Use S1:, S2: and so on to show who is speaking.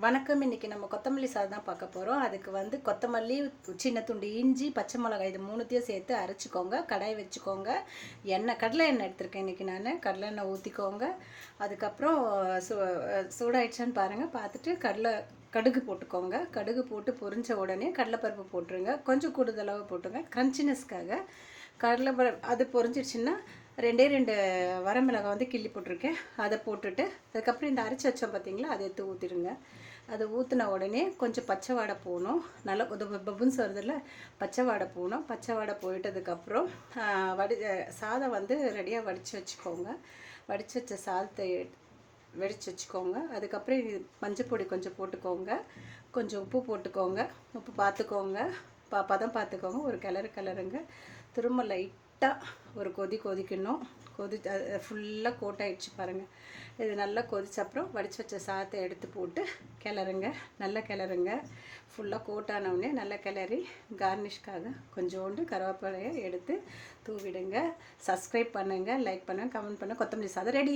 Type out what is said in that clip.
S1: வணக்கம். இன்றைக்கி நம்ம கொத்தமல்லி சாதம் தான் பார்க்க போகிறோம். அதுக்கு வந்து கொத்தமல்லி, சின்ன துண்டு இஞ்சி, பச்சை மிளகாய் இது மூணுத்தையும் சேர்த்து அரைச்சிக்கோங்க. கடாய் வச்சுக்கோங்க. கடலை எண்ணெய் எடுத்திருக்கேன் இன்றைக்கி நான். கடலை எண்ணெய் ஊற்றிக்கோங்க. அதுக்கப்புறம் சூடாயிடுச்சான்னு பாருங்கள். பார்த்துட்டு கடுகு போட்டுக்கோங்க. கடுகு போட்டு பொரிஞ்ச உடனே கடலைப்பருப்பு போட்டுருங்க. கொஞ்சம் கூடுதலாக போட்டுங்க கடலை அது பொரிஞ்சிடுச்சுன்னா 2 வரமிளகாய் வந்து கிள்ளி போட்டிருக்கேன். அதை போட்டுட்டு அதுக்கப்புறம் இந்த அரைச்சி வச்சோம் பார்த்தீங்களா, அதை எடுத்து ஊற்றிடுங்க. அதை ஊற்றின உடனே கொஞ்சம் பச்சை வாடை போகணும். நல்லா பபுன்ஸ் வருதில்ல, பச்சை வாடை போகணும். பச்சை வாடை போயிட்டதுக்கப்புறம் சாதம் வந்து ரெடியாக வடித்து வச்சுக்கோங்க. வடித்து வச்ச சாதத்தை வெடித்து வச்சுக்கோங்க. அதுக்கப்புறம் மஞ்சள் பொடி கொஞ்சம் போட்டுக்கோங்க. கொஞ்சம் உப்பு போட்டுக்கோங்க. உப்பு பார்த்துக்கோங்க. பதம் பார்த்துக்கோங்க. ஒரு கிளறுங்க. திரும்ப லைட்டாக ஒரு கொதிக்கணும். ஃபுல்லாக கோட்டாயிடுச்சு பாருங்கள். இது நல்லா கொதிச்ச அப்புறம் வடித்து வச்ச சாதத்தை எடுத்து போட்டு நல்லா கிளறுங்க. ஃபுல்லாக கோட்டானவுடனே நல்லா கிளறி கார்னிஷ்காக கொஞ்சோண்டு கருவேப்பிலையை எடுத்து தூவிடுங்க. சப்ஸ்கிரைப் பண்ணுங்கள், லைக் பண்ணுங்கள், கமெண்ட் பண்ணுங்கள். கொத்தமல்லி சாதம் ரெடி.